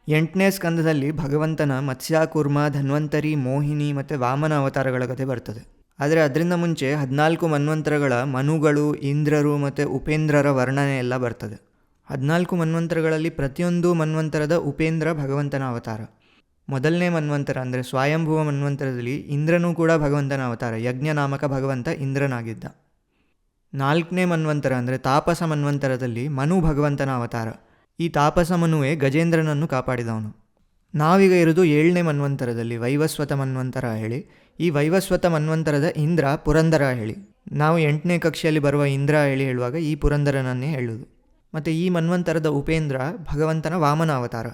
8ನೇ ಸ್ಕಂದದಲ್ಲಿ ಭಗವಂತನ ಮತ್ಸ್ಯಾಕೂರ್ಮ, ಧನ್ವಂತರಿ, ಮೋಹಿನಿ ಮತ್ತು ವಾಮನ ಅವತಾರಗಳ ಕಥೆ ಬರ್ತದೆ. ಆದರೆ ಅದರಿಂದ ಮುಂಚೆ 14 ಮನ್ವಂತರಗಳ ಮನುಗಳು, ಇಂದ್ರರು ಮತ್ತು ಉಪೇಂದ್ರರ ವರ್ಣನೆ ಎಲ್ಲ ಬರ್ತದೆ. 14 ಮನ್ವಂತರಗಳಲ್ಲಿ ಪ್ರತಿಯೊಂದು ಮನ್ವಂತರದ ಉಪೇಂದ್ರ ಭಗವಂತನ ಅವತಾರ. ಮೊದಲನೇ ಮನ್ವಂತರ ಅಂದರೆ ಸ್ವಯಂಭುವ ಮನ್ವಂತರದಲ್ಲಿ ಇಂದ್ರನೂ ಕೂಡ ಭಗವಂತನ ಅವತಾರ. ಯಜ್ಞ ನಾಮಕ ಭಗವಂತ ಇಂದ್ರನಾಗಿದ್ದ. 4ನೇ ಮನ್ವಂತರ ಅಂದರೆ ತಾಪಸ ಮನ್ವಂತರದಲ್ಲಿ ಮನು ಭಗವಂತನ ಅವತಾರ. ಈ ತಾಪಸ ಮನುವೇ ಗಜೇಂದ್ರನನ್ನು ಕಾಪಾಡಿದವನು. ನಾವೀಗ ಇರೋದು 7ನೇ ಮನ್ವಂತರದಲ್ಲಿ, ವೈವಸ್ವತ ಮನ್ವಂತರ ಹೇಳಿ. ಈ ವೈವಸ್ವತ ಮನ್ವಂತರದ ಇಂದ್ರ ಪುರಂದರ ಹೇಳಿ. ನಾವು 8ನೇ ಕಕ್ಷೆಯಲ್ಲಿ ಬರುವ ಇಂದ್ರ ಹೇಳುವಾಗ ಈ ಪುರಂದರನನ್ನೇ ಹೇಳುವುದು. ಮತ್ತು ಈ ಮನ್ವಂತರದ ಉಪೇಂದ್ರ ಭಗವಂತನ ವಾಮನ ಅವತಾರ.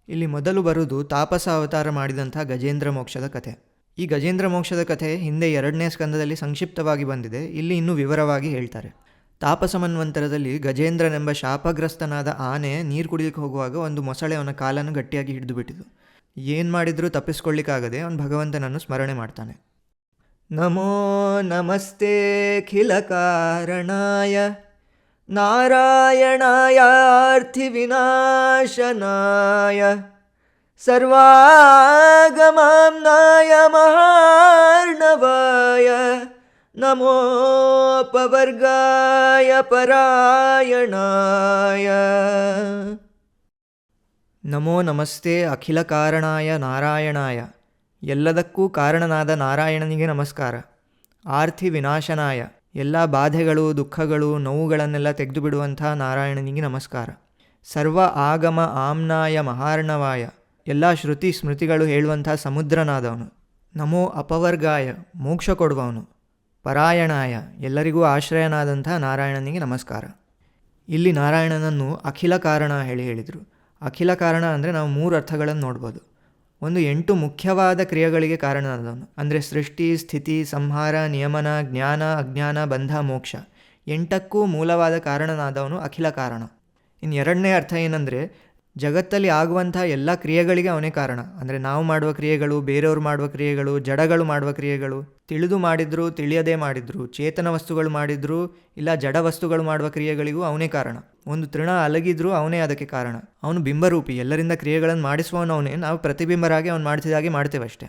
ಇಲ್ಲಿ ಮೊದಲು ಬರುವುದು ತಾಪಸ ಅವತಾರ ಮಾಡಿದಂಥ ಗಜೇಂದ್ರ ಮೋಕ್ಷದ ಕಥೆ. ಈ ಗಜೇಂದ್ರ ಮೋಕ್ಷದ ಕಥೆ ಹಿಂದೆ 2ನೇ ಸ್ಕಂದದಲ್ಲಿ ಸಂಕ್ಷಿಪ್ತವಾಗಿ ಬಂದಿದೆ. ಇಲ್ಲಿ ಇನ್ನೂ ವಿವರವಾಗಿ ಹೇಳ್ತಾರೆ. ತಾಪಸ ಮನ್ವಂತರದಲ್ಲಿ ಗಜೇಂದ್ರನೆಂಬ ಶಾಪಗ್ರಸ್ತನಾದ ಆನೆ ನೀರು ಕುಡಿಲಿಕ್ಕೆ ಹೋಗುವಾಗ ಒಂದು ಮೊಸಳೆ ಅವನ ಕಾಲನ್ನು ಗಟ್ಟಿಯಾಗಿ ಹಿಡಿದು ಬಿಟ್ಟಿತು. ಏನು ಮಾಡಿದರೂ ತಪ್ಪಿಸ್ಕೊಳ್ಳಿಕ್ಕಾಗದೆ ಅವನು ಭಗವಂತನನ್ನು ಸ್ಮರಣೆ ಮಾಡ್ತಾನೆ. ನಮೋ ನಮಸ್ತೆ ಖಿಲ ಕಾರಣಾಯ ನಾರಾಯಣಾಯ ಅರ್ಥಿ ವಿನಾಶನಾಯ ಸರ್ವಾಗಮಾಂನಾಯ ಮಹಾರ್ಣವಾಯ ನಮೋಪವರ್ಗಾಯ ಪರಾಯಣಾಯ. ನಮೋ ನಮಸ್ತೆ ಅಖಿಲ ಕಾರಣಾಯ ನಾರಾಯಣಾಯ, ಎಲ್ಲದಕ್ಕೂ ಕಾರಣನಾದ ನಾರಾಯಣನಿಗೆ ನಮಸ್ಕಾರ. ಆರ್ಥಿ ವಿನಾಶನಾಯ, ಎಲ್ಲ ಬಾಧೆಗಳು, ದುಃಖಗಳು, ನೋವುಗಳನ್ನೆಲ್ಲ ತೆಗೆದು ಬಿಡುವಂಥ ನಾರಾಯಣನಿಗೆ ನಮಸ್ಕಾರ. ಸರ್ವ ಆಗಮ ಆಮ್ನಾಯ ಮಹಾರ್ಣವಾಯ, ಎಲ್ಲ ಶ್ರುತಿ ಸ್ಮೃತಿಗಳು ಹೇಳುವಂಥ ಸಮುದ್ರನಾದವನು. ನಮೋ ಅಪವರ್ಗಾಯ, ಮೋಕ್ಷ ಕೊಡುವವನು. ಪರಾಯಣಾಯ, ಎಲ್ಲರಿಗೂ ಆಶ್ರಯನಾದಂಥ ನಾರಾಯಣನಿಗೆ ನಮಸ್ಕಾರ. ಇಲ್ಲಿ ನಾರಾಯಣನನ್ನು ಅಖಿಲ ಕಾರಣ ಹೇಳಿದರು. ಅಖಿಲ ಕಾರಣ ಅಂದರೆ ನಾವು 3 ಅರ್ಥಗಳನ್ನು ನೋಡ್ಬೋದು. ಒಂದು 8 ಮುಖ್ಯವಾದ ಕ್ರಿಯೆಗಳಿಗೆ ಕಾರಣನಾದವನು, ಅಂದರೆ ಸೃಷ್ಟಿ, ಸ್ಥಿತಿ, ಸಂಹಾರ, ನಿಯಮನ, ಜ್ಞಾನ, ಅಜ್ಞಾನ, ಬಂಧ, ಮೋಕ್ಷ 8ಕ್ಕೂ ಮೂಲವಾದ ಕಾರಣನಾದವನು ಅಖಿಲ ಕಾರಣ. ಇನ್ನು 2ನೇ ಅರ್ಥ ಏನಂದರೆ ಜಗತ್ತಲ್ಲಿ ಆಗುವಂಥ ಎಲ್ಲ ಕ್ರಿಯೆಗಳಿಗೆ ಅವನೇ ಕಾರಣ. ಅಂದರೆ ನಾವು ಮಾಡುವ ಕ್ರಿಯೆಗಳು, ಬೇರೆಯವರು ಮಾಡುವ ಕ್ರಿಯೆಗಳು, ಜಡಗಳು ಮಾಡುವ ಕ್ರಿಯೆಗಳು, ತಿಳಿದು ಮಾಡಿದ್ರು ತಿಳಿಯದೇ ಮಾಡಿದ್ರು, ಚೇತನ ವಸ್ತುಗಳು ಮಾಡಿದ್ರು ಇಲ್ಲ ಜಡ ವಸ್ತುಗಳು ಮಾಡುವ ಕ್ರಿಯೆಗಳಿಗೂ ಅವನೇ ಕಾರಣ. ಒಂದು ತೃಣ ಅಲಗಿದ್ರೂ ಅವನೇ ಅದಕ್ಕೆ ಕಾರಣ. ಅವನು ಬಿಂಬರೂಪಿ, ಎಲ್ಲರಿಂದ ಕ್ರಿಯೆಗಳನ್ನು ಮಾಡಿಸುವವನು ಅವನೇ. ನಾವು ಪ್ರತಿಬಿಂಬರಾಗಿ ಅವನು ಮಾಡಿಸಿದಾಗೆ ಮಾಡ್ತೇವೆ ಅಷ್ಟೇ.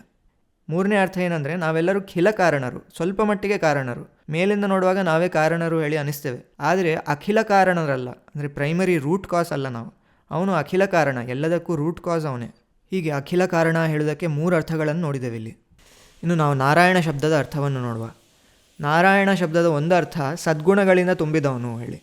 3ನೇ ಅರ್ಥ ಏನಂದರೆ ನಾವೆಲ್ಲರೂ ಖಿಲ ಕಾರಣರು, ಸ್ವಲ್ಪ ಮಟ್ಟಿಗೆ ಕಾರಣರು. ಮೇಲಿಂದ ನೋಡುವಾಗ ನಾವೇ ಕಾರಣರು ಹೇಳಿ ಅನಿಸ್ತೇವೆ, ಆದರೆ ಅಖಿಲ ಕಾರಣರಲ್ಲ. ಅಂದರೆ ಪ್ರೈಮರಿ ರೂಟ್ ಕಾಸ್ ಅಲ್ಲ ನಾವು. ಅವನು ಅಖಿಲ ಕಾರಣ, ಎಲ್ಲದಕ್ಕೂ ರೂಟ್ ಕಾಸ್ ಅವನೇ. ಹೀಗೆ ಅಖಿಲ ಕಾರಣ ಹೇಳೋದಕ್ಕೆ 3 ಅರ್ಥಗಳನ್ನು ನೋಡಿದ್ದೇವೆ ಇಲ್ಲಿ. ಇನ್ನು ನಾವು ನಾರಾಯಣ ಶಬ್ದದ ಅರ್ಥವನ್ನು ನೋಡುವ. ನಾರಾಯಣ ಶಬ್ದದ ಒಂದು ಅರ್ಥ ಸದ್ಗುಣಗಳಿಂದ ತುಂಬಿದವನು ಹೇಳಿ.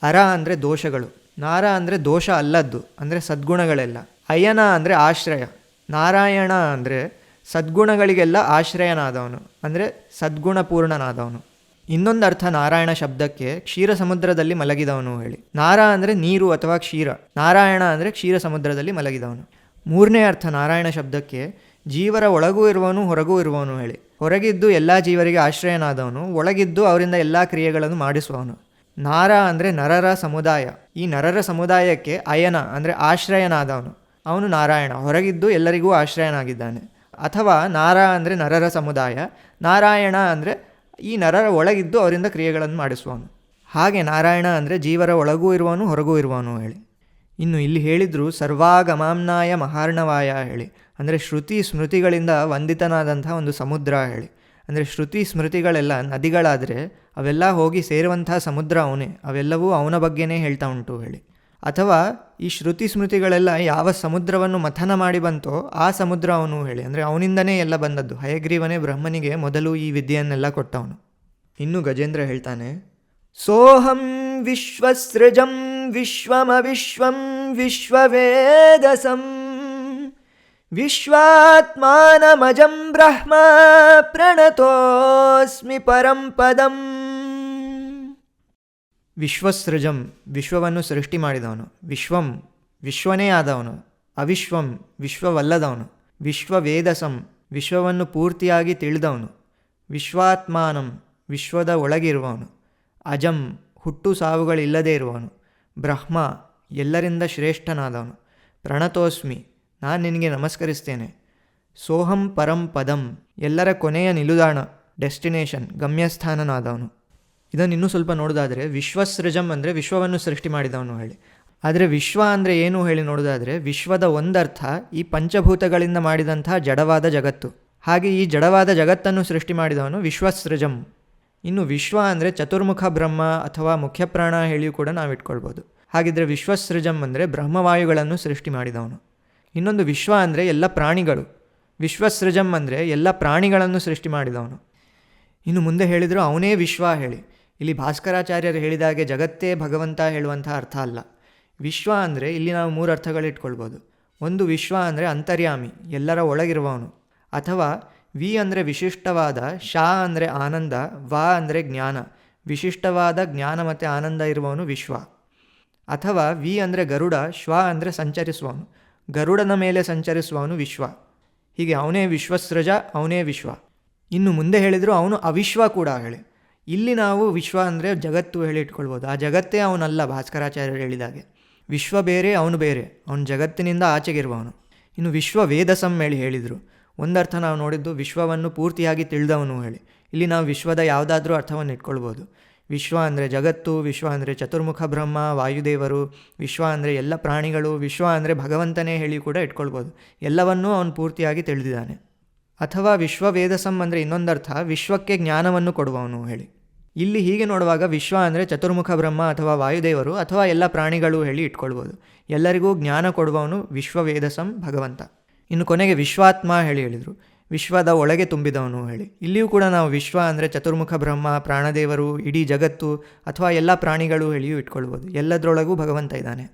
ಅರ ಅಂದರೆ ದೋಷಗಳು, ನಾರ ಅಂದರೆ ದೋಷ ಅಲ್ಲದ್ದು, ಅಂದರೆ ಸದ್ಗುಣಗಳೆಲ್ಲ. ಅಯನ ಅಂದರೆ ಆಶ್ರಯ. ನಾರಾಯಣ ಅಂದರೆ ಸದ್ಗುಣಗಳಿಗೆಲ್ಲ ಆಶ್ರಯನಾದವನು, ಅಂದರೆ ಸದ್ಗುಣಪೂರ್ಣನಾದವನು. ಇನ್ನೊಂದು ಅರ್ಥ ನಾರಾಯಣ ಶಬ್ದಕ್ಕೆ ಕ್ಷೀರ ಸಮುದ್ರದಲ್ಲಿ ಮಲಗಿದವನು ಹೇಳಿ. ನಾರ ಅಂದರೆ ನೀರು ಅಥವಾ ಕ್ಷೀರ, ನಾರಾಯಣ ಅಂದರೆ ಕ್ಷೀರ ಸಮುದ್ರದಲ್ಲಿ ಮಲಗಿದವನು. 3ನೇ ಅರ್ಥ ನಾರಾಯಣ ಶಬ್ದಕ್ಕೆ ಜೀವರ ಒಳಗೂ ಇರುವವನು ಹೊರಗೂ ಇರುವವನು ಹೇಳಿ. ಹೊರಗಿದ್ದು ಎಲ್ಲ ಜೀವರಿಗೆ ಆಶ್ರಯನಾದವನು, ಒಳಗಿದ್ದು ಅವರಿಂದ ಎಲ್ಲ ಕ್ರಿಯೆಗಳನ್ನು ಮಾಡಿಸುವವನು. ನಾರ ಅಂದರೆ ನರರ ಸಮುದಾಯ. ಈ ನರರ ಸಮುದಾಯಕ್ಕೆ ಅಯನ ಅಂದರೆ ಆಶ್ರಯನಾದವನು, ಅವನು ನಾರಾಯಣ, ಹೊರಗಿದ್ದು ಎಲ್ಲರಿಗೂ ಆಶ್ರಯನಾಗಿದ್ದಾನೆ. ಅಥವಾ ನಾರ ಅಂದರೆ ನರರ ಸಮುದಾಯ, ನಾರಾಯಣ ಅಂದರೆ ಈ ನರರ ಒಳಗಿದ್ದು ಅವರಿಂದ ಕ್ರಿಯೆಗಳನ್ನು ಮಾಡಿಸುವವನು. ಹಾಗೆ ನಾರಾಯಣ ಅಂದರೆ ಜೀವರ ಒಳಗೂ ಇರುವವನು ಹೊರಗೂ ಇರುವವನು ಹೇಳಿ. ಇನ್ನು ಇಲ್ಲಿ ಹೇಳಿದ್ರು ಸರ್ವಾಗಮಾಂನಾಯ ಮಹಾರ್ಣವಾಯ ಹೇಳಿ. ಅಂದರೆ ಶ್ರುತಿ ಸ್ಮೃತಿಗಳಿಂದ ವಂದಿತನಾದಂಥ ಒಂದು ಸಮುದ್ರ ಹೇಳಿ. ಅಂದರೆ ಶ್ರುತಿ ಸ್ಮೃತಿಗಳೆಲ್ಲ ನದಿಗಳಾದರೆ ಅವೆಲ್ಲ ಹೋಗಿ ಸೇರುವಂಥ ಸಮುದ್ರ ಅವನೇ, ಅವೆಲ್ಲವೂ ಅವನ ಬಗ್ಗೆನೇ ಹೇಳ್ತಾ ಉಂಟು ಹೇಳಿ. ಅಥವಾ ಈ ಶ್ರುತಿ ಸ್ಮೃತಿಗಳೆಲ್ಲ ಯಾವ ಸಮುದ್ರವನ್ನು ಮಥನ ಮಾಡಿ ಬಂತೋ ಆ ಸಮುದ್ರ ಅವನು ಹೇಳಿ. ಅಂದರೆ ಅವನಿಂದನೇ ಎಲ್ಲ ಬಂದದ್ದು. ಹಯಗ್ರೀವನೇ ಬ್ರಹ್ಮನಿಗೆ ಮೊದಲು ಈ ವಿದ್ಯೆಯನ್ನೆಲ್ಲ ಕೊಟ್ಟವನು. ಇನ್ನು ಗಜೇಂದ್ರ ಹೇಳ್ತಾನೆ, ಸೋಹಂ ವಿಶ್ವಸೃಜಂ ವಿಶ್ವಮವಿಶ್ವಂ ವಿಶ್ವವೇದಸಂ ವಿಶ್ವಾತ್ಮಾನಮಜಂ ಬ್ರಹ್ಮ ಪ್ರಣತೋಸ್ಮಿ ಪರಂ ಪದಂ. ವಿಶ್ವಸೃಜಂ, ವಿಶ್ವವನ್ನು ಸೃಷ್ಟಿ ಮಾಡಿದವನು. ವಿಶ್ವಂ, ವಿಶ್ವನೇ ಆದವನು. ಅವಿಶ್ವಂ, ವಿಶ್ವವಲ್ಲದವನು. ವಿಶ್ವವೇದಸಂ, ವಿಶ್ವವನ್ನು ಪೂರ್ತಿಯಾಗಿ ತಿಳಿದವನು. ವಿಶ್ವಾತ್ಮಾನಂ, ವಿಶ್ವದ ಒಳಗಿರುವವನು. ಅಜಂ, ಹುಟ್ಟು ಸಾವುಗಳಿಲ್ಲದೇ ಇರುವವನು. ಬ್ರಹ್ಮ, ಎಲ್ಲರಿಂದ ಶ್ರೇಷ್ಠನಾದವನು. ಪ್ರಣತೋಸ್ಮಿ, ನಾನು ನಿನಗೆ ನಮಸ್ಕರಿಸ್ತೇನೆ. ಸೋಹಂ ಪರಂ ಪದಂ, ಎಲ್ಲರ ಕೊನೆಯ ನಿಲುದಾಣ, ಡೆಸ್ಟಿನೇಷನ್, ಗಮ್ಯಸ್ಥಾನನಾದವನು. ಇದನ್ನು ಇನ್ನೂ ಸ್ವಲ್ಪ ನೋಡೋದಾದರೆ ವಿಶ್ವಸೃಜಂ ಅಂದರೆ ವಿಶ್ವವನ್ನು ಸೃಷ್ಟಿ ಮಾಡಿದವನು ಹೇಳಿ. ಆದರೆ ವಿಶ್ವ ಅಂದರೆ ಏನು ಹೇಳಿ ನೋಡೋದಾದರೆ, ವಿಶ್ವದ ಒಂದರ್ಥ ಈ ಪಂಚಭೂತಗಳಿಂದ ಮಾಡಿದಂಥ ಜಡವಾದ ಜಗತ್ತು. ಹಾಗೆ ಈ ಜಡವಾದ ಜಗತ್ತನ್ನು ಸೃಷ್ಟಿ ಮಾಡಿದವನು ವಿಶ್ವಸೃಜಂ. ಇನ್ನು ವಿಶ್ವ ಅಂದರೆ ಚತುರ್ಮುಖ ಬ್ರಹ್ಮ ಅಥವಾ ಮುಖ್ಯಪ್ರಾಣ ಹೇಳಿಯೂ ಕೂಡ ನಾವು ಇಟ್ಕೊಳ್ಬೋದು. ಹಾಗಿದ್ರೆ ವಿಶ್ವಸೃಜಂ ಅಂದರೆ ಬ್ರಹ್ಮವಾಯುಗಳನ್ನು ಸೃಷ್ಟಿ ಮಾಡಿದವನು. ಇನ್ನೊಂದು ವಿಶ್ವ ಅಂದರೆ ಎಲ್ಲ ಪ್ರಾಣಿಗಳು. ವಿಶ್ವಸೃಜಂ ಅಂದರೆ ಎಲ್ಲ ಪ್ರಾಣಿಗಳನ್ನು ಸೃಷ್ಟಿ ಮಾಡಿದವನು. ಇನ್ನು ಮುಂದೆ ಹೇಳಿದರೂ ಅವನೇ ವಿಶ್ವ ಹೇಳಿ. ಇಲ್ಲಿ ಭಾಸ್ಕರಾಚಾರ್ಯರು ಹೇಳಿದಾಗೆ ಜಗತ್ತೇ ಭಗವಂತ ಹೇಳುವಂಥ ಅರ್ಥ ಅಲ್ಲ. ವಿಶ್ವ ಅಂದರೆ ಇಲ್ಲಿ ನಾವು 3 ಅರ್ಥಗಳಿಟ್ಕೊಳ್ಬೋದು. ಒಂದು, ವಿಶ್ವ ಅಂದರೆ ಅಂತರ್ಯಾಮಿ, ಎಲ್ಲರ ಒಳಗಿರುವವನು. ಅಥವಾ ವಿ ಅಂದರೆ ವಿಶಿಷ್ಟವಾದ, ಶಾ ಅಂದರೆ ಆನಂದ, ವಾ ಅಂದರೆ ಜ್ಞಾನ, ವಿಶಿಷ್ಟವಾದ ಜ್ಞಾನ ಮತ್ತು ಆನಂದ ಇರುವವನು ವಿಶ್ವ. ಅಥವಾ ವಿ ಅಂದರೆ ಗರುಡ, ಶ್ವ ಅಂದರೆ ಸಂಚರಿಸುವವನು, ಗರುಡನ ಮೇಲೆ ಸಂಚರಿಸುವವನು ವಿಶ್ವ. ಹೀಗೆ ಅವನೇ ವಿಶ್ವಸೃಜ, ಅವನೇ ವಿಶ್ವ. ಇನ್ನು ಮುಂದೆ ಹೇಳಿದರೂ ಅವನು ಅವಿಶ್ವ ಕೂಡ ಹೇಳಿ. ಇಲ್ಲಿ ನಾವು ವಿಶ್ವ ಅಂದರೆ ಜಗತ್ತು ಹೇಳಿ ಇಟ್ಕೊಳ್ಬೋದು. ಆ ಜಗತ್ತೇ ಅವನಲ್ಲ. ಭಾಸ್ಕರಾಚಾರ್ಯರು ಹೇಳಿದಾಗೆ ವಿಶ್ವ ಬೇರೆ, ಅವನು ಬೇರೆ, ಅವನು ಜಗತ್ತಿನಿಂದ ಆಚೆಗಿರುವವನು. ಇನ್ನು ವಿಶ್ವ ವೇದಸಂ ಹೇಳಿ ಹೇಳಿದರು. ಒಂದರ್ಥ ನಾವು ನೋಡಿದ್ದು ವಿಶ್ವವನ್ನು ಪೂರ್ತಿಯಾಗಿ ತಿಳಿದವನು ಹೇಳಿ. ಇಲ್ಲಿ ನಾವು ವಿಶ್ವದ ಯಾವುದಾದ್ರೂ ಅರ್ಥವನ್ನು ಇಟ್ಕೊಳ್ಬೋದು. ವಿಶ್ವ ಅಂದರೆ ಜಗತ್ತು, ವಿಶ್ವ ಅಂದರೆ ಚತುರ್ಮುಖ ಬ್ರಹ್ಮ, ವಾಯುದೇವರು, ವಿಶ್ವ ಅಂದರೆ ಎಲ್ಲ ಪ್ರಾಣಿಗಳು, ವಿಶ್ವ ಅಂದರೆ ಭಗವಂತನೇ ಹೇಳಿ ಕೂಡ ಇಟ್ಕೊಳ್ಬೋದು. ಎಲ್ಲವನ್ನೂ ಅವನು ಪೂರ್ತಿಯಾಗಿ ತಿಳಿದಿದ್ದಾನೆ. ಅಥವಾ ವಿಶ್ವವೇದಸಂ ಅಂದರೆ ಇನ್ನೊಂದರ್ಥ ವಿಶ್ವಕ್ಕೆ ಜ್ಞಾನವನ್ನು ಕೊಡುವವನು ಹೇಳಿ. ಇಲ್ಲಿ ಹೀಗೆ ನೋಡುವಾಗ ವಿಶ್ವ ಅಂದರೆ ಚತುರ್ಮುಖ ಬ್ರಹ್ಮ ಅಥವಾ ವಾಯುದೇವರು ಅಥವಾ ಎಲ್ಲ ಪ್ರಾಣಿಗಳು ಹೇಳಿ ಇಟ್ಕೊಳ್ಬೋದು. ಎಲ್ಲರಿಗೂ ಜ್ಞಾನ ಕೊಡುವವನು ವಿಶ್ವವೇದಸಂ ಭಗವಂತ. ಇನ್ನು ಕೊನೆಗೆ ವಿಶ್ವಾತ್ಮ ಹೇಳಿದರು. ವಿಶ್ವದ ಒಳಗೆ ತುಂಬಿದವನು ಹೇಳಿ. ಇಲ್ಲಿಯೂ ಕೂಡ ನಾವು ವಿಶ್ವ ಅಂದರೆ ಚತುರ್ಮುಖ ಬ್ರಹ್ಮ, ಪ್ರಾಣದೇವರು, ಇಡೀ ಜಗತ್ತು ಅಥವಾ ಎಲ್ಲ ಪ್ರಾಣಿಗಳು ಹೇಳಿಯೂ ಇಟ್ಕೊಳ್ಬೋದು. ಎಲ್ಲದರೊಳಗೂ ಭಗವಂತ ಇದ್ದಾನೆ.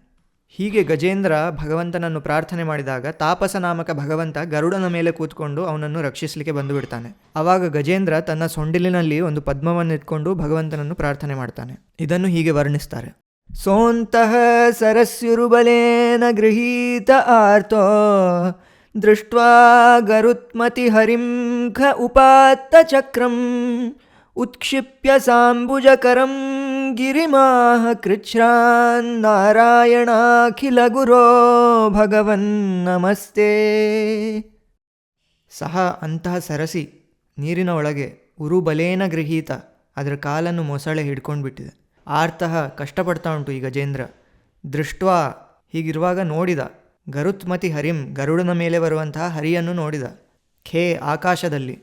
ಹೀಗೆ ಗಜೇಂದ್ರ ಭಗವಂತನನ್ನು ಪ್ರಾರ್ಥನೆ ಮಾಡಿದಾಗ ತಾಪಸ ನಾಮಕ ಭಗವಂತ ಗರುಡನ ಮೇಲೆ ಕೂತ್ಕೊಂಡು ಅವನನ್ನು ರಕ್ಷಿಸಲಿಕ್ಕೆ ಬಂದು ಬಿಡ್ತಾನೆ. ಆವಾಗ ಗಜೇಂದ್ರ ತನ್ನ ಸೊಂಡಿಲಿನಲ್ಲಿ ಒಂದು ಪದ್ಮವನ್ನು ಇಟ್ಕೊಂಡು ಭಗವಂತನನ್ನು ಪ್ರಾರ್ಥನೆ ಮಾಡ್ತಾನೆ. ಇದನ್ನು ಹೀಗೆ ವರ್ಣಿಸ್ತಾರೆ. ಸೋಂತಃ ಸರಸ್ಯುರುಬಲೇನ ಗೃಹೀತ ಆರ್ತೋ ದೃಷ್ಟ್ವಾ ಗರುತ್ಮತಿ ಹರಿಂ ಖ ಉಪಾತ್ತ ಚಕ್ರಂ ಉತ್ಕ್ಷಿಪ್ಯ ಸಾಂಬುಜಕರಂ ಗಿರಿಮಾಹ ಕೃಚ್ಛ್ರಾನ್ ನಾರಾಯಣಾಖಿಲ ಗುರೋ ಭಗವನ್ ನಮಸ್ತೆ. ಸಹ ಅಂತಹ ಸರಸಿ ನೀರಿನ ಒಳಗೆ ಉರುಬಲೇನ ಗೃಹೀತ, ಅದರ ಕಾಲನ್ನು ಮೊಸಳೆ ಹಿಡ್ಕೊಂಡು ಬಿಟ್ಟಿದೆ. ಆರ್ತಃ ಕಷ್ಟಪಡ್ತಾ ಉಂಟು ಈ ಗಜೇಂದ್ರ. ದೃಷ್ಟ್ವಾ ಹೀಗಿರುವಾಗ ನೋಡಿದ, ಗರುತ್ಮತಿ ಹರಿಂ ಗರುಡನ ಮೇಲೆ ಬರುವಂತಹ ಹರಿಯನ್ನು ನೋಡಿದ. ಖೇ ಆಕಾಶದಲ್ಲಿ,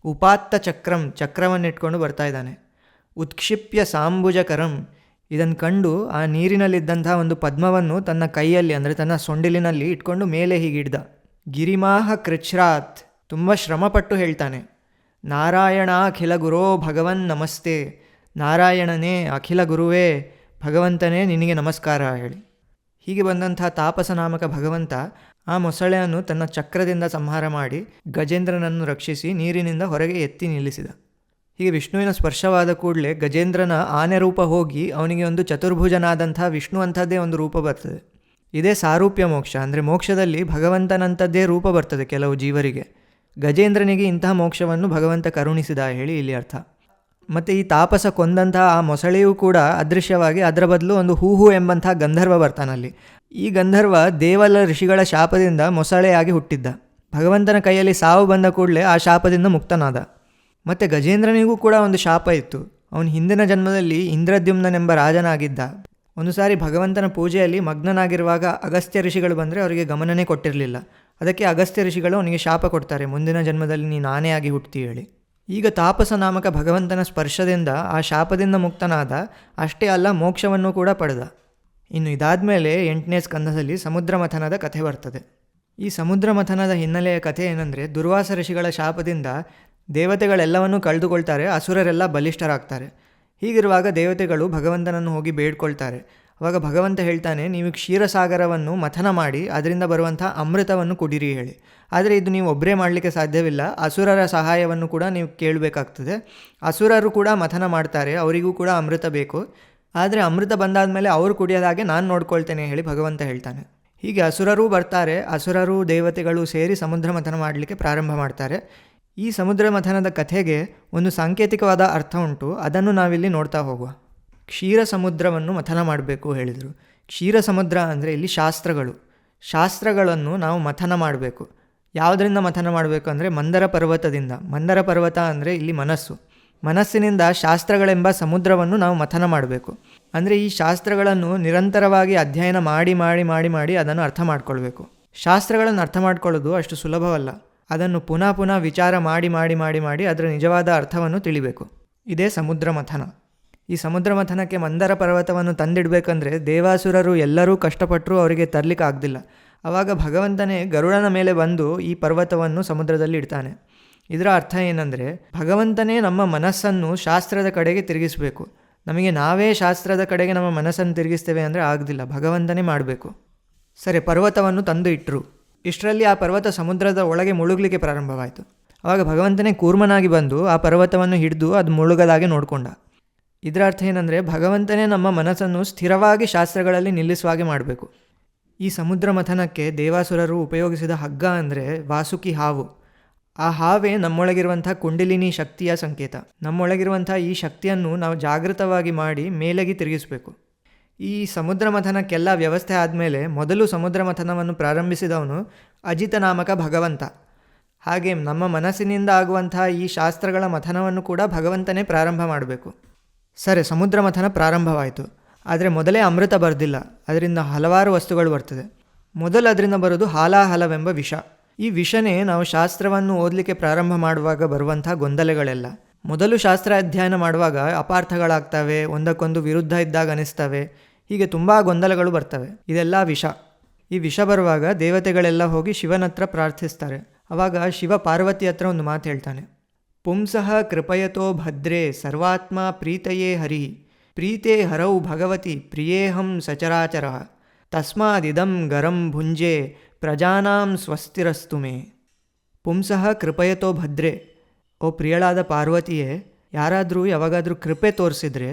ಉಪಾತ್ತ ಚಕ್ರಂ ಚಕ್ರವನ್ನಿಟ್ಕೊಂಡು ಬರ್ತಾ ಇದ್ದಾನೆ. ಉತ್ಕ್ಷಿಪ್ಯ ಸಾಂಬುಜಕರಂ ಇದನ್ನು ಕಂಡು ಆ ನೀರಿನಲ್ಲಿದ್ದಂಥ ಒಂದು ಪದ್ಮವನ್ನು ತನ್ನ ಕೈಯಲ್ಲಿ ಅಂದರೆ ತನ್ನ ಸೊಂಡಿಲಿನಲ್ಲಿ ಇಟ್ಕೊಂಡು ಮೇಲೆ ಹೀಗಿಡ್ದ. ಗಿರಿಮಾಹ ಕೃಚ್ಛ್ರಾತ್ ತುಂಬ ಶ್ರಮಪಟ್ಟು ಹೇಳ್ತಾನೆ. ನಾರಾಯಣ ಅಖಿಲ ಗುರೋ ಭಗವನ್ ನಮಸ್ತೆ. ನಾರಾಯಣನೇ, ಅಖಿಲ ಗುರುವೇ, ಭಗವಂತನೇ ನಿನಗೆ ನಮಸ್ಕಾರ ಹೇಳಿ. ಹೀಗೆ ಬಂದಂಥ ತಾಪಸ ನಾಮಕ ಭಗವಂತ ಆ ಮೊಸಳೆಯನ್ನು ತನ್ನ ಚಕ್ರದಿಂದ ಸಂಹಾರ ಮಾಡಿ ಗಜೇಂದ್ರನನ್ನು ರಕ್ಷಿಸಿ ನೀರಿನಿಂದ ಹೊರಗೆ ಎತ್ತಿ ನಿಲ್ಲಿಸಿದ. ಹೀಗೆ ವಿಷ್ಣುವಿನ ಸ್ಪರ್ಶವಾದ ಕೂಡಲೇ ಗಜೇಂದ್ರನ ಆನೆ ರೂಪ ಹೋಗಿ ಅವನಿಗೆ ಒಂದು ಚತುರ್ಭುಜನಾದಂಥ ವಿಷ್ಣು ಅಂಥದ್ದೇ ಒಂದು ರೂಪ ಬರ್ತದೆ. ಇದೇ ಸಾರೂಪ್ಯ ಮೋಕ್ಷ. ಅಂದರೆ ಮೋಕ್ಷದಲ್ಲಿ ಭಗವಂತನಂಥದ್ದೇ ರೂಪ ಬರ್ತದೆ ಕೆಲವು ಜೀವರಿಗೆ. ಗಜೇಂದ್ರನಿಗೆ ಇಂತಹ ಮೋಕ್ಷವನ್ನು ಭಗವಂತ ಕರುಣಿಸಿದ ಹೇಳಿ ಇಲ್ಲಿ ಅರ್ಥ. ಮತ್ತು ಈ ತಾಪಸ ಕೊಂದಂತಹ ಆ ಮೊಸಳೆಯೂ ಕೂಡ ಅದೃಶ್ಯವಾಗಿ ಅದರ ಬದಲು ಒಂದು ಹೂಹು ಎಂಬಂಥ ಗಂಧರ್ವ ಬರ್ತಾನಲ್ಲಿ. ಈ ಗಂಧರ್ವ ದೇವಲ ಋಷಿಗಳ ಶಾಪದಿಂದ ಮೊಸಳೆಯಾಗಿ ಹುಟ್ಟಿದ್ದ. ಭಗವಂತನ ಕೈಯಲ್ಲಿ ಸಾವು ಬಂದ ಕೂಡಲೇ ಆ ಶಾಪದಿಂದ ಮುಕ್ತನಾದ. ಮತ್ತು ಗಜೇಂದ್ರನಿಗೂ ಕೂಡ ಒಂದು ಶಾಪ ಇತ್ತು. ಅವನು ಹಿಂದಿನ ಜನ್ಮದಲ್ಲಿ ಇಂದ್ರದ್ಯುಮ್ನನೆಂಬ ರಾಜನಾಗಿದ್ದ. ಒಂದು ಸಾರಿ ಭಗವಂತನ ಪೂಜೆಯಲ್ಲಿ ಮಗ್ನನಾಗಿರುವಾಗ ಅಗಸ್ತ್ಯ ಋಷಿಗಳು ಬಂದರೆ ಅವರಿಗೆ ಗಮನನೇ ಕೊಟ್ಟಿರಲಿಲ್ಲ. ಅದಕ್ಕೆ ಅಗಸ್ತ್ಯ ಋಷಿಗಳು ಅವನಿಗೆ ಶಾಪ ಕೊಡ್ತಾರೆ, ಮುಂದಿನ ಜನ್ಮದಲ್ಲಿ ನೀನು ಆನೆ ಆಗಿ ಹುಟ್ಟಿ ಹೇಳಿ. ಈಗ ತಾಪಸ ನಾಮಕ ಭಗವಂತನ ಸ್ಪರ್ಶದಿಂದ ಆ ಶಾಪದಿಂದ ಮುಕ್ತನಾದ. ಅಷ್ಟೇ ಅಲ್ಲ, ಮೋಕ್ಷವನ್ನು ಕೂಡ ಪಡೆದ. ಇನ್ನು ಇದಾದಮೇಲೆ 8ನೇ ಸ್ಕಂದದಲ್ಲಿ ಸಮುದ್ರ ಮಥನದ ಕಥೆ ಬರ್ತದೆ. ಈ ಸಮುದ್ರ ಮಥನದ ಹಿನ್ನೆಲೆಯ ಕಥೆ ಏನಂದರೆ, ದುರ್ವಾಸ ಋಷಿಗಳ ಶಾಪದಿಂದ ದೇವತೆಗಳೆಲ್ಲವನ್ನೂ ಕಳೆದುಕೊಳ್ತಾರೆ, ಅಸುರರೆಲ್ಲ ಬಲಿಷ್ಠರಾಗ್ತಾರೆ. ಹೀಗಿರುವಾಗ ದೇವತೆಗಳು ಭಗವಂತನನ್ನು ಹೋಗಿ ಬೇಡ್ಕೊಳ್ತಾರೆ. ಆವಾಗ ಭಗವಂತ ಹೇಳ್ತಾನೆ, ನೀವು ಕ್ಷೀರಸಾಗರವನ್ನು ಮಥನ ಮಾಡಿ ಅದರಿಂದ ಬರುವಂಥ ಅಮೃತವನ್ನು ಕುಡಿರಿ ಹೇಳಿ. ಆದರೆ ಇದು ನೀವು ಒಬ್ಬರೇ ಮಾಡಲಿಕ್ಕೆ ಸಾಧ್ಯವಿಲ್ಲ, ಅಸುರರ ಸಹಾಯವನ್ನು ಕೂಡ ನೀವು ಕೇಳಬೇಕಾಗ್ತದೆ. ಅಸುರರು ಕೂಡ ಮಥನ ಮಾಡ್ತಾರೆ, ಅವರಿಗೂ ಕೂಡ ಅಮೃತ ಬೇಕು. ಆದರೆ ಅಮೃತ ಬಂದಾದ ಮೇಲೆ ಅವರು ಕುಡಿಯೋದಾಗೆ ನಾನು ನೋಡ್ಕೊಳ್ತೇನೆ ಹೇಳಿ ಭಗವಂತ ಹೇಳ್ತಾನೆ. ಹೀಗೆ ಅಸುರರೂ ಬರ್ತಾರೆ. ಅಸುರರು ದೇವತೆಗಳು ಸೇರಿ ಸಮುದ್ರ ಮಥನ ಮಾಡಲಿಕ್ಕೆ ಪ್ರಾರಂಭ ಮಾಡ್ತಾರೆ. ಈ ಸಮುದ್ರ ಮಥನದ ಕಥೆಗೆ ಒಂದು ಸಾಂಕೇತಿಕವಾದ ಅರ್ಥ ಉಂಟು, ಅದನ್ನು ನಾವಿಲ್ಲಿ ನೋಡ್ತಾ ಹೋಗುವ. ಕ್ಷೀರ ಸಮುದ್ರವನ್ನು ಮಥನ ಮಾಡಬೇಕು ಹೇಳಿದರು. ಕ್ಷೀರ ಸಮುದ್ರ ಅಂದರೆ ಇಲ್ಲಿ ಶಾಸ್ತ್ರಗಳನ್ನು ನಾವು ಮಥನ ಮಾಡಬೇಕು. ಯಾವುದರಿಂದ ಮಥನ ಮಾಡಬೇಕು ಅಂದರೆ ಮಂದರ ಪರ್ವತದಿಂದ. ಮಂದರ ಪರ್ವತ ಅಂದರೆ ಇಲ್ಲಿ ಮನಸ್ಸಿನಿಂದ ಶಾಸ್ತ್ರಗಳೆಂಬ ಸಮುದ್ರವನ್ನು ನಾವು ಮಥನ ಮಾಡಬೇಕು. ಅಂದರೆ ಈ ಶಾಸ್ತ್ರಗಳನ್ನು ನಿರಂತರವಾಗಿ ಅಧ್ಯಯನ ಮಾಡಿ ಮಾಡಿ ಮಾಡಿ ಮಾಡಿ ಅದನ್ನು ಅರ್ಥ ಮಾಡ್ಕೊಳ್ಬೇಕು. ಶಾಸ್ತ್ರಗಳನ್ನು ಅರ್ಥ ಮಾಡ್ಕೊಳ್ಳೋದು ಅಷ್ಟು ಸುಲಭವಲ್ಲ. ಅದನ್ನು ಪುನಃ ಪುನಃ ವಿಚಾರ ಮಾಡಿ ಮಾಡಿ ಮಾಡಿ ಮಾಡಿ ಅದರ ನಿಜವಾದ ಅರ್ಥವನ್ನು ತಿಳಿಬೇಕು. ಇದೇ ಸಮುದ್ರ ಮಥನ. ಈ ಸಮುದ್ರ ಮಥನಕ್ಕೆ ಮಂದರ ಪರ್ವತವನ್ನು ತಂದಿಡಬೇಕಂದ್ರೆ ದೇವಾಸುರರು ಎಲ್ಲರೂ ಕಷ್ಟಪಟ್ಟರೂ ಅವರಿಗೆ ತರಲಿಕ್ಕೆ ಆಗಲಿಲ್ಲ. ಆವಾಗ ಭಗವಂತನೇ ಗರುಡನ ಮೇಲೆ ಬಂದು ಈ ಪರ್ವತವನ್ನು ಸಮುದ್ರದಲ್ಲಿ ಇಡ್ತಾನೆ. ಇದರ ಅರ್ಥ ಏನಂದರೆ ಭಗವಂತನೇ ನಮ್ಮ ಮನಸ್ಸನ್ನು ಶಾಸ್ತ್ರದ ಕಡೆಗೆ ತಿರುಗಿಸಬೇಕು. ನಮಗೆ ನಾವೇ ಶಾಸ್ತ್ರದ ಕಡೆಗೆ ನಮ್ಮ ಮನಸ್ಸನ್ನು ತಿರುಗಿಸ್ತೇವೆ ಅಂದರೆ ಆಗದಿಲ್ಲ, ಭಗವಂತನೇ ಮಾಡಬೇಕು. ಸರಿ, ಪರ್ವತವನ್ನು ತಂದು ಇಟ್ಟರು. ಇಷ್ಟರಲ್ಲಿ ಆ ಪರ್ವತ ಸಮುದ್ರದ ಒಳಗೆ ಮುಳುಗಲಿಕ್ಕೆ ಪ್ರಾರಂಭವಾಯಿತು. ಆವಾಗ ಭಗವಂತನೇ ಕೂರ್ಮನಾಗಿ ಬಂದು ಆ ಪರ್ವತವನ್ನು ಹಿಡಿದು ಅದು ಮುಳುಗದಾಗೆ ನೋಡಿಕೊಂಡ. ಇದರ ಅರ್ಥ ಏನಂದರೆ ಭಗವಂತನೇ ನಮ್ಮ ಮನಸ್ಸನ್ನು ಸ್ಥಿರವಾಗಿ ಶಾಸ್ತ್ರಗಳಲ್ಲಿ ನಿಲ್ಲಿಸುವಾಗೆ ಮಾಡಬೇಕು. ಈ ಸಮುದ್ರ ಮಥನಕ್ಕೆ ದೇವಾಸುರರು ಉಪಯೋಗಿಸಿದ ಹಗ್ಗ ಅಂದರೆ ವಾಸುಕಿ ಹಾವು. ಆ ಹಾವೇ ನಮ್ಮೊಳಗಿರುವಂಥ ಕುಂಡಲಿನಿ ಶಕ್ತಿಯ ಸಂಕೇತ. ನಮ್ಮೊಳಗಿರುವಂಥ ಈ ಶಕ್ತಿಯನ್ನು ನಾವು ಜಾಗೃತವಾಗಿ ಮಾಡಿ ಮೇಲೆಗೆ ತಿರುಗಿಸಬೇಕು. ಈ ಸಮುದ್ರ ಮಥನಕ್ಕೆಲ್ಲ ವ್ಯವಸ್ಥೆ ಆದಮೇಲೆ ಮೊದಲು ಸಮುದ್ರ ಮಥನವನ್ನು ಪ್ರಾರಂಭಿಸಿದವನು ಅಜಿತ ನಾಮಕ ಭಗವಂತ. ಹಾಗೆ ನಮ್ಮ ಮನಸ್ಸಿನಿಂದ ಆಗುವಂಥ ಈ ಶಾಸ್ತ್ರಗಳ ಮಥನವನ್ನು ಕೂಡ ಭಗವಂತನೇ ಪ್ರಾರಂಭ ಮಾಡಬೇಕು. ಸರಿ, ಸಮುದ್ರ ಮಥನ ಪ್ರಾರಂಭವಾಯಿತು. ಆದರೆ ಮೊದಲೇ ಅಮೃತ ಬರೆದಿಲ್ಲ, ಅದರಿಂದ ಹಲವಾರು ವಸ್ತುಗಳು ಬರ್ತದೆ. ಮೊದಲು ಅದರಿಂದ ಬರೋದು ಹಾಲಾಹಲವೆಂಬ ವಿಷ. ಈ ವಿಷನೇ ನಾವು ಶಾಸ್ತ್ರವನ್ನು ಓದಲಿಕ್ಕೆ ಪ್ರಾರಂಭ ಮಾಡುವಾಗ ಬರುವಂಥ ಗೊಂದಲಗಳೆಲ್ಲ. ಮೊದಲು ಶಾಸ್ತ್ರ ಅಧ್ಯಯನ ಮಾಡುವಾಗ ಅಪಾರ್ಥಗಳಾಗ್ತವೆ, ಒಂದಕ್ಕೊಂದು ವಿರುದ್ಧ ಇದ್ದಾಗ ಅನಿಸ್ತವೆ, ಹೀಗೆ ತುಂಬ ಗೊಂದಲಗಳು ಬರ್ತವೆ. ಇದೆಲ್ಲ ವಿಷ. ಈ ವಿಷ ಬರುವಾಗ ದೇವತೆಗಳೆಲ್ಲ ಹೋಗಿ ಶಿವನ ಹತ್ರ ಪ್ರಾರ್ಥಿಸ್ತಾರೆ. ಆವಾಗ ಶಿವ ಪಾರ್ವತಿ ಹತ್ರ ಒಂದು ಮಾತು ಹೇಳ್ತಾನೆ. ಪುಂಸಃ ಕೃಪಯತೋ ಭದ್ರೇ ಸರ್ವಾತ್ಮ ಪ್ರೀತಯೇ ಹರಿ ಪ್ರೀತೆ ಹರೌ ಭಗವತಿ ಪ್ರಿಯೇಹಂ ಸಚರಾಚರ ತಸ್ಮಾದಿದಂ ಗರಂ ಭುಂಜೆ ಪ್ರಜಾನಾಂ ಸ್ವಸ್ತಿರಸ್ತು ಮೇ. ಪುಂಸಃ ಕೃಪಯತೋ ಭದ್ರೇ, ಓ ಪ್ರಿಯಳಾದ ಪಾರ್ವತಿಯೇ, ಯಾರಾದರೂ ಯಾವಾಗಾದರೂ ಕೃಪೆ ತೋರಿಸಿದ್ರೆ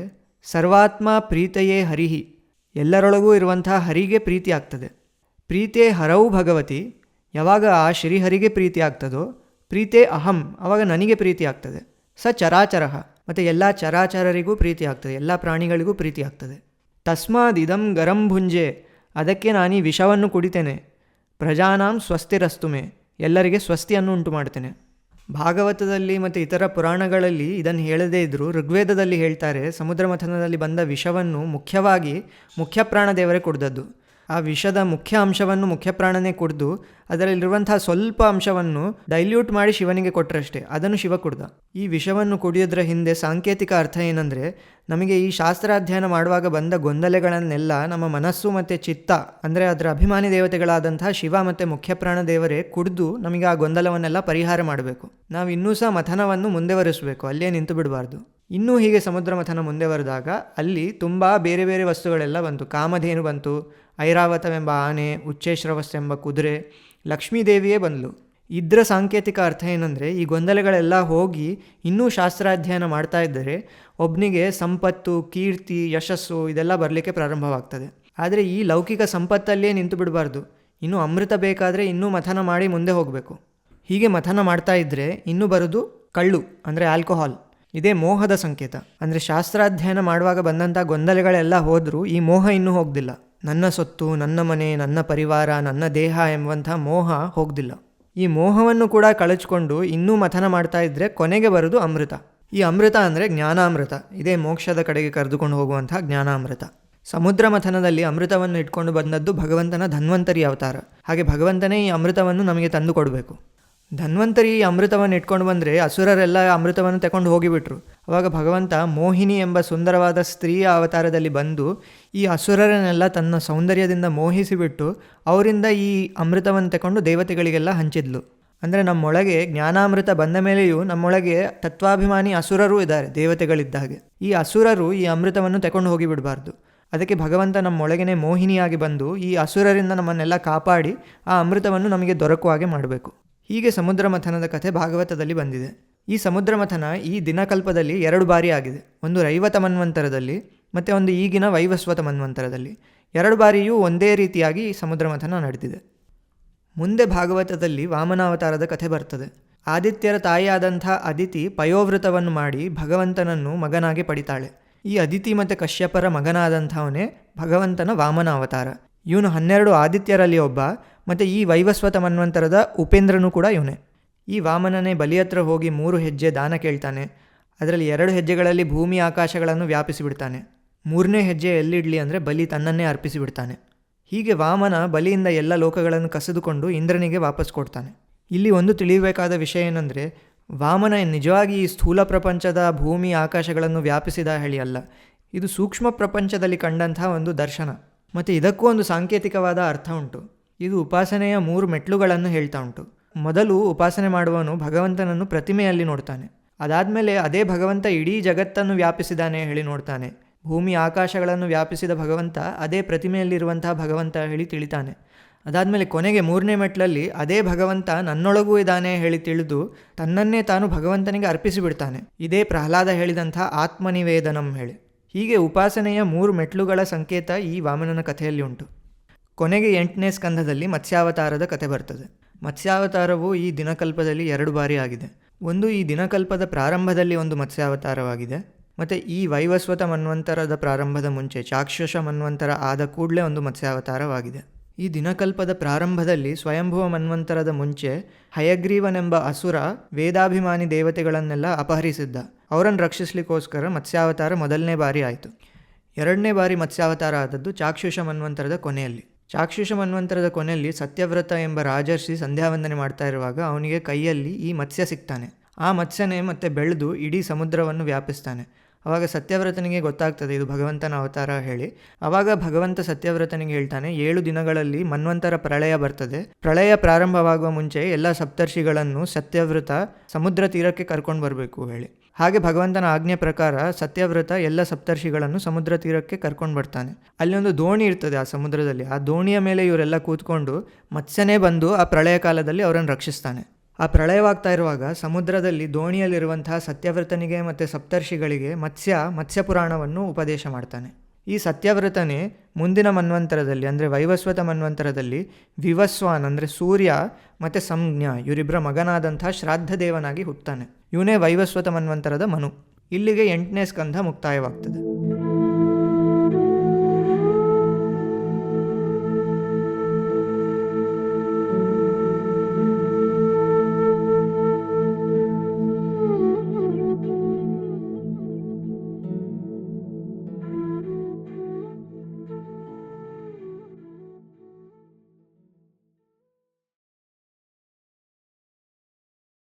ಸರ್ವಾತ್ಮ ಪ್ರೀತಯೇ ಹರಿಹಿ, ಎಲ್ಲರೊಳಗೂ ಇರುವಂಥ ಹರಿಗೆ ಪ್ರೀತಿ ಆಗ್ತದೆ. ಪ್ರೀತೆ ಹರವು ಭಗವತಿ, ಯಾವಾಗ ಆ ಶ್ರೀಹರಿಗೆ ಪ್ರೀತಿ ಆಗ್ತದೋ ಪ್ರೀತೆ ಅಹಂ, ಆವಾಗ ನನಗೆ ಪ್ರೀತಿ ಆಗ್ತದೆ. ಸ ಚರಾಚರ, ಮತ್ತು ಎಲ್ಲ ಚರಾಚರರಿಗೂ ಪ್ರೀತಿ ಆಗ್ತದೆ, ಎಲ್ಲ ಪ್ರಾಣಿಗಳಿಗೂ ಪ್ರೀತಿ ಆಗ್ತದೆ. ತಸ್ಮಾದ್ ಇದಂ ಗರಂ ಭುಂಜೆ, ಅದಕ್ಕೆ ನಾನು ಈ ವಿಷವನ್ನು ಕುಡಿತೇನೆ. ಪ್ರಜಾನಾಂ ಸ್ವಸ್ತಿರಸ್ತುಮೆ, ಎಲ್ಲರಿಗೆ ಸ್ವಸ್ತಿಯನ್ನು ಉಂಟು ಮಾಡ್ತೇನೆ. ಭಾಗವತದಲ್ಲಿ ಮತ್ತು ಇತರ ಪುರಾಣಗಳಲ್ಲಿ ಇದನ್ನು ಹೇಳದೇ ಇದ್ದರೂ ಋಗ್ವೇದದಲ್ಲಿ ಹೇಳ್ತಾರೆ, ಸಮುದ್ರ ಮಥನದಲ್ಲಿ ಬಂದ ವಿಷವನ್ನು ಮುಖ್ಯವಾಗಿ ಮುಖ್ಯಪ್ರಾಣ ದೇವರೇ ಕುಡ್ದದ್ದು. ಆ ವಿಷದ ಮುಖ್ಯ ಅಂಶವನ್ನು ಮುಖ್ಯಪ್ರಾಣನೇ ಕುಡಿದು ಅದರಲ್ಲಿರುವಂಥ ಸ್ವಲ್ಪ ಅಂಶವನ್ನು ಡೈಲ್ಯೂಟ್ ಮಾಡಿ ಶಿವನಿಗೆ ಕೊಟ್ಟರಷ್ಟೇ, ಅದನ್ನು ಶಿವ ಕುಡ್ದ. ಈ ವಿಷವನ್ನು ಕುಡಿಯೋದ್ರ ಹಿಂದೆ ಸಾಂಕೇತಿಕ ಅರ್ಥ ಏನಂದರೆ, ನಮಗೆ ಈ ಶಾಸ್ತ್ರಾಧ್ಯಯನ ಮಾಡುವಾಗ ಬಂದ ಗೊಂದಲಗಳನ್ನೆಲ್ಲ ನಮ್ಮ ಮನಸ್ಸು ಮತ್ತು ಚಿತ್ತ ಅಂದರೆ ಅದರ ಅಭಿಮಾನಿ ದೇವತೆಗಳಾದಂಥ ಶಿವ ಮತ್ತು ಮುಖ್ಯಪ್ರಾಣ ದೇವರೇ ಕುಡಿದು ನಮಗೆ ಆ ಗೊಂದಲವನ್ನೆಲ್ಲ ಪರಿಹಾರ ಮಾಡಬೇಕು. ನಾವು ಇನ್ನೂ ಸಹ ಮಥನವನ್ನು ಮುಂದೆವರಿಸಬೇಕು, ಅಲ್ಲೇ ನಿಂತು ಬಿಡಬಾರ್ದು. ಇನ್ನೂ ಹೀಗೆ ಸಮುದ್ರ ಮಥನ ಮುಂದೆ ಬರೆದಾಗ ಅಲ್ಲಿ ತುಂಬ ಬೇರೆ ಬೇರೆ ವಸ್ತುಗಳೆಲ್ಲ ಬಂತು. ಕಾಮಧೇನು ಬಂತು, ಐರಾವತವೆಂಬ ಆನೆ, ಉಚ್ಚೇಶ್ರವಸ್ಸೆಂಬ ಕುದುರೆ, ಲಕ್ಷ್ಮೀದೇವಿಯೇ ಬಂದಳು. ಇದರ ಸಾಂಕೇತಿಕ ಅರ್ಥ ಏನಂದರೆ, ಈ ಗೊಂದಲಗಳೆಲ್ಲ ಹೋಗಿ ಇನ್ನೂ ಶಾಸ್ತ್ರಾಧ್ಯಯನ ಮಾಡ್ತಾ ಇದ್ದರೆ ಒಬ್ಬನಿಗೆ ಸಂಪತ್ತು, ಕೀರ್ತಿ, ಯಶಸ್ಸು ಇದೆಲ್ಲ ಬರಲಿಕ್ಕೆ ಪ್ರಾರಂಭವಾಗ್ತದೆ. ಆದರೆ ಈ ಲೌಕಿಕ ಸಂಪತ್ತಲ್ಲಿಯೇ ನಿಂತು ಬಿಡಬಾರ್ದು, ಇನ್ನೂ ಅಮೃತ ಬೇಕಾದರೆ ಇನ್ನೂ ಮಥನ ಮಾಡಿ ಮುಂದೆ ಹೋಗಬೇಕು. ಹೀಗೆ ಮಥನ ಮಾಡ್ತಾ ಇದ್ದರೆ ಇನ್ನೂ ಬರೋದು ಕಳ್ಳು ಅಂದರೆ ಆಲ್ಕೋಹಾಲ್. ಇದೇ ಮೋಹದ ಸಂಕೇತ. ಅಂದರೆ ಶಾಸ್ತ್ರಾಧ್ಯಯನ ಮಾಡುವಾಗ ಬಂದಂಥ ಗೊಂದಲಗಳೆಲ್ಲ ಹೋದರೂ ಈ ಮೋಹ ಇನ್ನೂ ಹೋಗ್ದಿಲ್ಲ. ನನ್ನ ಸೊತ್ತು, ನನ್ನ ಮನೆ, ನನ್ನ ಪರಿವಾರ, ನನ್ನ ದೇಹ ಎಂಬಂಥ ಮೋಹ ಹೋಗ್ದಿಲ್ಲ. ಈ ಮೋಹವನ್ನು ಕೂಡ ಕಳಚಿಕೊಂಡು ಇನ್ನೂ ಮಥನ ಮಾಡ್ತಾ ಇದ್ದರೆ ಕೊನೆಗೆ ಬರೋದು ಅಮೃತ. ಈ ಅಮೃತ ಅಂದರೆ ಜ್ಞಾನಾಮೃತ. ಇದೇ ಮೋಕ್ಷದ ಕಡೆಗೆ ಕರೆದುಕೊಂಡು ಹೋಗುವಂಥ ಜ್ಞಾನಾಮೃತ. ಸಮುದ್ರ ಮಥನದಲ್ಲಿ ಅಮೃತವನ್ನು ಇಟ್ಕೊಂಡು ಬಂದದ್ದು ಭಗವಂತನ ಧನ್ವಂತರಿ ಅವತಾರ. ಹಾಗೆ ಭಗವಂತನೇ ಈ ಅಮೃತವನ್ನು ನಮಗೆ ತಂದು ಕೊಡಬೇಕು. ಧನ್ವಂತರಿ ಅಮೃತವನ್ನು ಇಟ್ಕೊಂಡು ಬಂದರೆ ಅಸುರರೆಲ್ಲ ಅಮೃತವನ್ನು ತಗೊಂಡು ಹೋಗಿಬಿಟ್ರು. ಆವಾಗ ಭಗವಂತ ಮೋಹಿನಿ ಎಂಬ ಸುಂದರವಾದ ಸ್ತ್ರೀಯ ಅವತಾರದಲ್ಲಿ ಬಂದು ಈ ಅಸುರರನ್ನೆಲ್ಲ ತನ್ನ ಸೌಂದರ್ಯದಿಂದ ಮೋಹಿಸಿಬಿಟ್ಟು ಅವರಿಂದ ಈ ಅಮೃತವನ್ನು ತಗೊಂಡು ದೇವತೆಗಳಿಗೆಲ್ಲ ಹಂಚಿದ್ಲು. ಅಂದರೆ ನಮ್ಮೊಳಗೆ ಜ್ಞಾನಾಮೃತ ಬಂದ ಮೇಲೆಯೂ ನಮ್ಮೊಳಗೆ ತತ್ವಾಭಿಮಾನಿ ಅಸುರರೂ ಇದ್ದಾರೆ, ದೇವತೆಗಳಿದ್ದಾಗೆ. ಈ ಅಸುರರು ಈ ಅಮೃತವನ್ನು ತಗೊಂಡು ಹೋಗಿಬಿಡಬಾರ್ದು. ಅದಕ್ಕೆ ಭಗವಂತ ನಮ್ಮೊಳಗೇ ಮೋಹಿನಿಯಾಗಿ ಬಂದು ಈ ಅಸುರರಿಂದ ನಮ್ಮನ್ನೆಲ್ಲ ಕಾಪಾಡಿ ಆ ಅಮೃತವನ್ನು ನಮಗೆ ದೊರಕುವ ಹಾಗೆ ಮಾಡಬೇಕು. ಹೀಗೆ ಸಮುದ್ರ ಮಥನದ ಕಥೆ ಭಾಗವತದಲ್ಲಿ ಬಂದಿದೆ. ಈ ಸಮುದ್ರ ಮಥನ ಈ ದಿನಕಲ್ಪದಲ್ಲಿ 2 ಬಾರಿ ಆಗಿದೆ. ಒಂದು ರೈವತ ಮನ್ವಂತರದಲ್ಲಿ ಮತ್ತು ಒಂದು ಈಗಿನ ವೈವಸ್ವತ ಮನ್ವಂತರದಲ್ಲಿ. 2 ಬಾರಿಯೂ ಒಂದೇ ರೀತಿಯಾಗಿ ಈ ಸಮುದ್ರ ಮಥನ ನಡೆದಿದೆ. ಮುಂದೆ ಭಾಗವತದಲ್ಲಿ ವಾಮನಾವತಾರದ ಕಥೆ ಬರ್ತದೆ. ಆದಿತ್ಯರ ತಾಯಿಯಾದಂಥ ಅದಿತಿ ಪಯೋವೃತವನ್ನು ಮಾಡಿ ಭಗವಂತನನ್ನು ಮಗನಾಗಿ ಪಡಿತಾಳೆ. ಈ ಅದಿತಿ ಮತ್ತು ಕಶ್ಯಪರ ಮಗನಾದಂಥವನೇ ಭಗವಂತನ ವಾಮನ ಅವತಾರ. ಇವನು 12 ಆದಿತ್ಯರಲ್ಲಿ ಒಬ್ಬ, ಮತ್ತು ಈ ವೈವಸ್ವತ ಮನ್ವಂತರದ ಉಪೇಂದ್ರನೂ ಕೂಡ ಇವನೇ. ಈ ವಾಮನನೇ ಬಲಿ ಹತ್ರ ಹೋಗಿ 3 ಹೆಜ್ಜೆ ದಾನ ಕೇಳ್ತಾನೆ. ಅದರಲ್ಲಿ 2 ಹೆಜ್ಜೆಗಳಲ್ಲಿ ಭೂಮಿ ಆಕಾಶಗಳನ್ನು ವ್ಯಾಪಿಸಿಬಿಡ್ತಾನೆ. ಮೂರನೇ ಹೆಜ್ಜೆ ಎಲ್ಲಿಡಲಿ ಅಂದರೆ ಬಲಿ ತನ್ನನ್ನೇ ಅರ್ಪಿಸಿಬಿಡ್ತಾನೆ. ಹೀಗೆ ವಾಮನ ಬಲಿಯಿಂದ ಎಲ್ಲ ಲೋಕಗಳನ್ನು ಕಸಿದುಕೊಂಡು ಇಂದ್ರನಿಗೆ ವಾಪಸ್ ಕೊಡ್ತಾನೆ. ಇಲ್ಲಿ ಒಂದು ತಿಳಿಯಬೇಕಾದ ವಿಷಯ ಏನಂದರೆ, ವಾಮನ ನಿಜವಾಗಿ ಈ ಸ್ಥೂಲ ಪ್ರಪಂಚದ ಭೂಮಿ ಆಕಾಶಗಳನ್ನು ವ್ಯಾಪಿಸಿದ ಹೇಳಿ ಅಲ್ಲ. ಇದು ಸೂಕ್ಷ್ಮ ಪ್ರಪಂಚದಲ್ಲಿ ಕಂಡಂತಹ ಒಂದು ದರ್ಶನ. ಮತ್ತು ಇದಕ್ಕೂ ಒಂದು ಸಾಂಕೇತಿಕವಾದ ಅರ್ಥ ಉಂಟು. ಇದು ಉಪಾಸನೆಯ 3 ಮೆಟ್ಲುಗಳನ್ನು ಹೇಳ್ತಾ ಉಂಟು. ಮೊದಲು ಉಪಾಸನೆ ಮಾಡುವವನು ಭಗವಂತನನ್ನು ಪ್ರತಿಮೆಯಲ್ಲಿ ನೋಡ್ತಾನೆ. ಅದಾದಮೇಲೆ ಅದೇ ಭಗವಂತ ಇಡೀ ಜಗತ್ತನ್ನು ವ್ಯಾಪಿಸಿದಾನೆ ಹೇಳಿ ನೋಡ್ತಾನೆ. ಭೂಮಿ ಆಕಾಶಗಳನ್ನು ವ್ಯಾಪಿಸಿದ ಭಗವಂತ ಅದೇ ಪ್ರತಿಮೆಯಲ್ಲಿರುವಂತಹ ಭಗವಂತ ಹೇಳಿ ತಿಳಿತಾನೆ. ಅದಾದಮೇಲೆ ಕೊನೆಗೆ 3ನೇ ಮೆಟ್ಲಲ್ಲಿ ಅದೇ ಭಗವಂತ ನನ್ನೊಳಗೂ ಇದ್ದಾನೆ ಹೇಳಿ ತಿಳಿದು ತನ್ನನ್ನೇ ತಾನು ಭಗವಂತನಿಗೆ ಅರ್ಪಿಸಿಬಿಡ್ತಾನೆ. ಇದೇ ಪ್ರಹ್ಲಾದ ಹೇಳಿದಂಥ ಆತ್ಮನಿವೇದನಂ ಹೇಳಿ. ಹೀಗೆ ಉಪಾಸನೆಯ 3 ಮೆಟ್ಲುಗಳ ಸಂಕೇತ ಈ ವಾಮನನ ಕಥೆಯಲ್ಲಿ ಉಂಟು. ಕೊನೆಗೆ 8ನೇ ಸ್ಕಂಧದಲ್ಲಿ ಮತ್ಸ್ಯಾವತಾರದ ಕಥೆ ಬರ್ತದೆ. ಮತ್ಸ್ಯಾವತಾರವು ಈ ದಿನಕಲ್ಪದಲ್ಲಿ 2 ಬಾರಿ ಆಗಿದೆ. ಒಂದು ಈ ದಿನಕಲ್ಪದ ಪ್ರಾರಂಭದಲ್ಲಿ ಒಂದು ಮತ್ಸ್ಯಾವತಾರವಾಗಿದೆ, ಮತ್ತು ಈ ವೈವಸ್ವತ ಮನ್ವಂತರದ ಪ್ರಾರಂಭದ ಮುಂಚೆ ಚಾಕ್ಷುಷ ಮನ್ವಂತರ ಆದ ಕೂಡಲೇ ಒಂದು ಮತ್ಸ್ಯಾವತಾರವಾಗಿದೆ. ಈ ದಿನಕಲ್ಪದ ಪ್ರಾರಂಭದಲ್ಲಿ ಸ್ವಯಂಭುವ ಮನ್ವಂತರದ ಮುಂಚೆ ಹಯಗ್ರೀವನೆಂಬ ಅಸುರ ವೇದಾಭಿಮಾನಿ ದೇವತೆಗಳನ್ನೆಲ್ಲ ಅಪಹರಿಸಿದ್ದ. ಅವರನ್ನು ರಕ್ಷಿಸಲಿಕ್ಕೋಸ್ಕರ ಮತ್ಸ್ಯಾವತಾರ 1ನೇ ಬಾರಿ ಆಯಿತು. 2ನೇ ಬಾರಿ ಮತ್ಸ್ಯಾವತಾರ ಆದದ್ದು ಚಾಕ್ಷುಷ ಮನ್ವಂತರದ ಕೊನೆಯಲ್ಲಿ. ಚಾಕ್ಷುಷ ಮನ್ವಂತರದ ಕೊನೆಯಲ್ಲಿ ಸತ್ಯವ್ರತ ಎಂಬ ರಾಜರ್ಷಿ ಸಂಧ್ಯಾವಂದನೆ ಮಾಡ್ತಾ ಇರುವಾಗ ಅವನಿಗೆ ಕೈಯಲ್ಲಿ ಈ ಮತ್ಸ್ಯ ಸಿಗ್ತಾನೆ. ಆ ಮತ್ಸ್ಯನೇ ಮತ್ತೆ ಬೆಳೆದು ಇಡೀ ಸಮುದ್ರವನ್ನು ವ್ಯಾಪಿಸ್ತಾನೆ. ಆವಾಗ ಸತ್ಯವ್ರತನಿಗೆ ಗೊತ್ತಾಗ್ತದೆ ಇದು ಭಗವಂತನ ಅವತಾರ ಹೇಳಿ. ಆವಾಗ ಭಗವಂತ ಸತ್ಯವ್ರತನಿಗೆ ಹೇಳ್ತಾನೆ, 7 ದಿನಗಳಲ್ಲಿ ಮನ್ವಂತರ ಪ್ರಳಯ ಬರ್ತದೆ. ಪ್ರಳಯ ಪ್ರಾರಂಭವಾಗುವ ಮುಂಚೆ ಎಲ್ಲ ಸಪ್ತರ್ಷಿಗಳನ್ನು ಸತ್ಯವ್ರತ ಸಮುದ್ರ ತೀರಕ್ಕೆ ಕರ್ಕೊಂಡು ಬರಬೇಕು ಹೇಳಿ. ಹಾಗೆ ಭಗವಂತನ ಆಜ್ಞೆ ಪ್ರಕಾರ ಸತ್ಯವ್ರತ ಎಲ್ಲ ಸಪ್ತರ್ಷಿಗಳನ್ನು ಸಮುದ್ರ ತೀರಕ್ಕೆ ಕರ್ಕೊಂಡು ಬರ್ತಾನೆ. ಅಲ್ಲಿ ಒಂದು ದೋಣಿ ಇರ್ತದೆ ಆ ಸಮುದ್ರದಲ್ಲಿ. ಆ ದೋಣಿಯ ಮೇಲೆ ಇವರೆಲ್ಲ ಕೂತ್ಕೊಂಡು ಮತ್ಸ್ಯನೇ ಬಂದು ಆ ಪ್ರಳಯ ಕಾಲದಲ್ಲಿ ಅವರನ್ನು ರಕ್ಷಿಸ್ತಾನೆ. ಆ ಪ್ರಳಯವಾಗ್ತಾ ಇರುವಾಗ ಸಮುದ್ರದಲ್ಲಿ ದೋಣಿಯಲ್ಲಿರುವಂತಹ ಸತ್ಯವ್ರತನಿಗೆ ಮತ್ತು ಸಪ್ತರ್ಷಿಗಳಿಗೆ ಮತ್ಸ್ಯಪುರಾಣವನ್ನು ಉಪದೇಶ ಮಾಡ್ತಾನೆ. ಈ ಸತ್ಯವ್ರತನೇ ಮುಂದಿನ ಮನ್ವಂತರದಲ್ಲಿ ಅಂದರೆ ವೈವಸ್ವತ ಮನ್ವಂತರದಲ್ಲಿ ವಿವಸ್ವಾನ್ ಅಂದರೆ ಸೂರ್ಯ ಮತ್ತು ಸಂಜ್ಞಾ ಇವರಿಬ್ಬರ ಮಗನಾದಂಥ ಶ್ರಾದ್ದ ದೇವನಾಗಿ ಹುಟ್ಟುತ್ತಾನೆ. ಇವನೇ ವೈವಸ್ವತ ಮನ್ವಂತರದ ಮನು. ಇಲ್ಲಿಗೆ 8ನೇ ಸ್ಕಂಧ ಮುಕ್ತಾಯವಾಗ್ತದೆ.